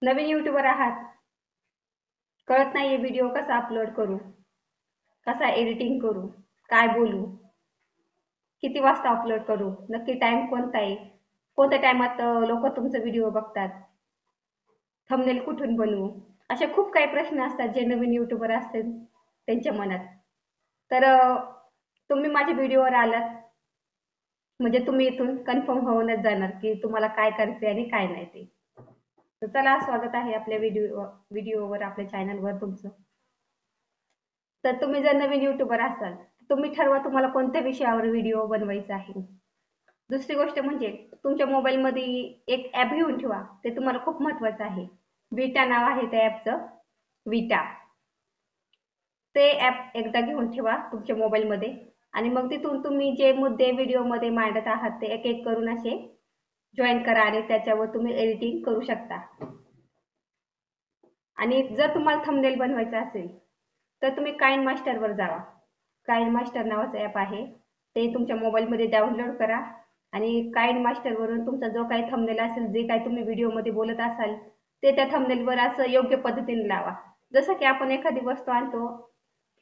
नवीन YouTuber आहात, कळत नाहीये व्हिडिओ कसा अपलोड करू, कसा एडिटिंग करू, काय बोलू, किती वाजता अपलोड करू, नक्की टाइम कोणता आहे, कोणत्या टाइमात लोक तुमचा व्हिडिओ बघतात, थंबनेल कुठून बनवू, असे खूप काही प्रश्न असतात जे नवीन यूट्यूबर असतील त्यांच्या मनात. तर तुम्ही माझ्या व्हिडिओवर आलात म्हणजे तुम्ही इथून कन्फर्म होऊनच जाणार की तुम्हाला काय करायचे आणि काय नाही ते. तर चला, स्वागत आहे आपल्या व्हिडिओवर, आपल्या चॅनलवर तुमचं. तर तुम्ही जर नवीन युट्यूबर असाल, तुम्ही ठरवा तुम्हाला कोणत्या विषयावर व्हिडिओ बनवायचा आहे. दुसरी गोष्ट म्हणजे तुमच्या मोबाईलमध्ये एक ॲप घेऊन ठेवा, ते तुम्हाला खूप महत्वाचं आहे. विटा नाव आहे त्या ॲपचं, विटा. ते ॲप एकदा घेऊन ठेवा तुमच्या मोबाईलमध्ये आणि मग तिथून तुम्ही जे मुद्दे व्हिडिओमध्ये मांडत आहात ते एक एक करून असे जॉईन करा आणि त्याच्यावर तुम्ही एडिटिंग करू शकता. आणि जर तुम्हाला थंबनेल बनवायचं असेल तर तुम्ही काइन मास्टरवर जावा. काइन मास्टर नावाचं ॲप आहे, ते तुमच्या मोबाईलमध्ये डाउनलोड करा आणि काइन मास्टरवरून तुमचा जो काही थंबनेल असेल, जे काही तुम्ही व्हिडिओमध्ये बोलत असाल ते त्या थंबनेलवर असं योग्य पद्धतीने लावा. जसं की आपण एखादी वस्तू आणतो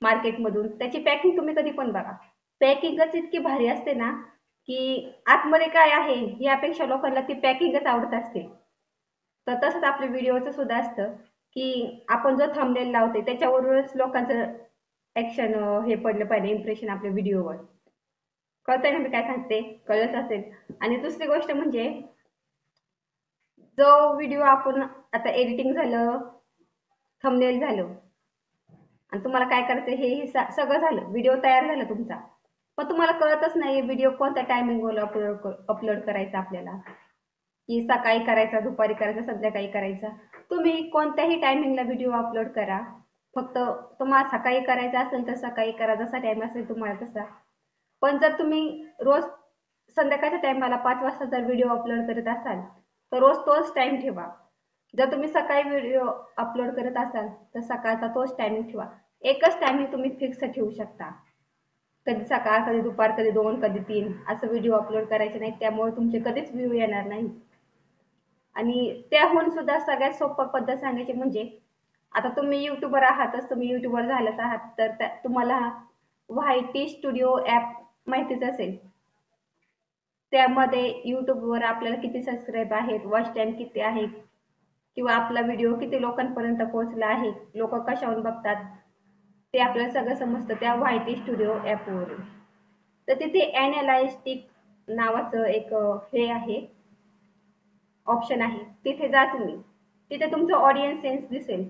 मार्केटमधून, त्याची पॅकिंग तुम्ही कधी पण बघा, पॅकिंगच इतकी भारी असते ना की आतमध्ये काय आहे यापेक्षा लोकांना ती पॅकिंगच आवडत असते. तर तसंच आपल्या व्हिडिओचं सुद्धा असतं की आपण जो थंबनेल लावते त्याच्यावरूनच लोकांचं ऍक्शन हे पडलं पाहिजे, इम्प्रेशन आपल्या व्हिडिओवर. कळतंय ना मी काय सांगते? कळत असेल. आणि दुसरी गोष्ट म्हणजे जो व्हिडिओ आपण आता एडिटिंग झालं, थंबनेल झालं आणि तुम्हाला काय करायचं हे सगळं झालं, व्हिडिओ तयार झाला तुमचा, पण तुम्हाला कळतच नाही व्हिडिओ कोणत्या टायमिंगवर अपलोड करायचा आपल्याला, की सकाळी करायचा, दुपारी करायचा, संध्याकाळी करायचा. तुम्ही कोणत्याही टायमिंगला व्हिडिओ अपलोड करा. फक्त तुम्हाला सकाळी करायचा असेल तर सकाळी करा, जसा टाइम असेल तुम्हाला तसा. पण जर तुम्ही रोज संध्याकाळच्या टायमाला 5 वाजता जर व्हिडिओ अपलोड करत असाल तर रोज तोच टाइम ठेवा. जर तुम्ही सकाळी व्हिडिओ अपलोड करत असाल तर सकाळचा तोच टायमिंग ठेवा. एकच टायमिंग तुम्ही फिक्स ठेवू शकता. कधी सकाळ, कधी दुपार, कधी 2, कधी 3 असं व्हिडिओ अपलोड करायचे नाही, त्यामुळे तुमचे कधीच व्ह्यू येणार नाही. आणि त्याहून सुद्धा सगळ्यात सोपं पद्धत सांगायची म्हणजे आता तुम्ही युट्यूबर आहातच, तुम्ही युट्यूबर झालाच आहात, तर तुम्हाला व्हायटी स्टुडिओ ॲप माहितीच असेल. त्यामध्ये युट्यूबवर आपल्याला किती सबस्क्राईब आहेत, वॉच टाइम किती आहे, किंवा आपला व्हिडिओ किती लोकांपर्यंत पोहोचला आहे, लोक कशावरून बघतात, ते आपल्याला सगळं समजतं त्या व्हायटी स्टुडिओ ॲपवरून. तर तिथे ॲनालायस्टिक नावाचं एक हे आहे, ऑप्शन आहे, तिथे जा तुम्ही. तिथे तुमचं ऑडियन्स सेन्स दिसेल,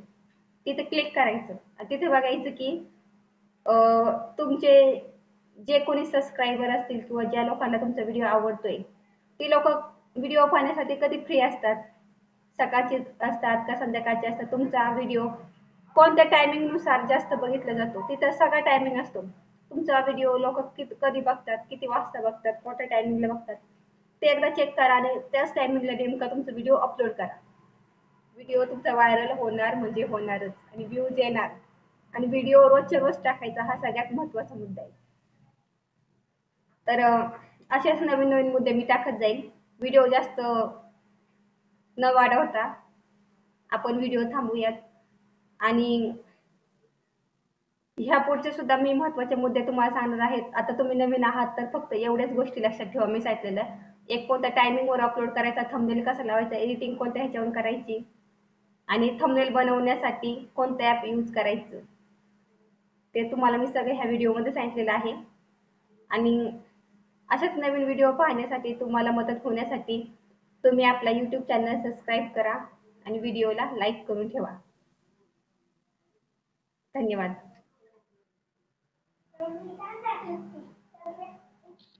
तिथे क्लिक करायचं आणि तिथे बघायचं की तुमचे जे कोणी सबस्क्रायबर असतील किंवा ज्या लोकांना तुमचा व्हिडिओ आवडतोय ती लोक व्हिडिओ पाहण्यासाठी कधी फ्री असतात, सकाळचे असतात का संध्याकाळचे असतात, तुमचा व्हिडिओ कोणत्या टायमिंग नुसार जास्त बघितला जातो तिथं सगळा टायमिंग असतो. तुमचा व्हिडिओ लोक कधी बघतात, किती वाजता बघतात, कोणत्या टायमिंगला बघतात, ते एकदा चेक करा आणि त्याच टायमिंगला नेमका तुमचा व्हिडिओ अपलोड करा. व्हिडिओ तुमचा व्हायरल होणार म्हणजे होणारच आणि व्ह्यूज येणार. आणि व्हिडिओ रोजच्या रोज टाकायचा हा सगळ्यात महत्वाचा मुद्दा आहे. तर असेच नवीन नवीन मुद्दे मी टाकत जाईल. व्हिडिओ जास्त न वाढवता आपण व्हिडिओ थांबूयात आणि ह्या पुढचे सुद्धा मी महत्वाचे मुद्दे तुम्हाला सांगणार आहेत. आता तुम्ही नवीन आहात तर फक्त एवढ्याच गोष्टी लक्षात ठेवा मी सांगितलेल्या. एक कोणत्या टायमिंगवर अपलोड करायचा, थंबनेल कसं लावायचा, एडिटिंग कोणत्या ह्याच्यावरून करायची आणि थंबनेल बनवण्यासाठी कोणतं ॲप यूज करायचं, ते तुम्हाला मी सगळे ह्या व्हिडिओमध्ये सांगितलेलं आहे. आणि अशाच नवीन व्हिडिओ पाहण्यासाठी, तुम्हाला मदत होण्यासाठी तुम्ही आपला यूट्यूब चॅनल सबस्क्राईब करा आणि व्हिडिओला लाईक करून ठेवा. धन्यवाद.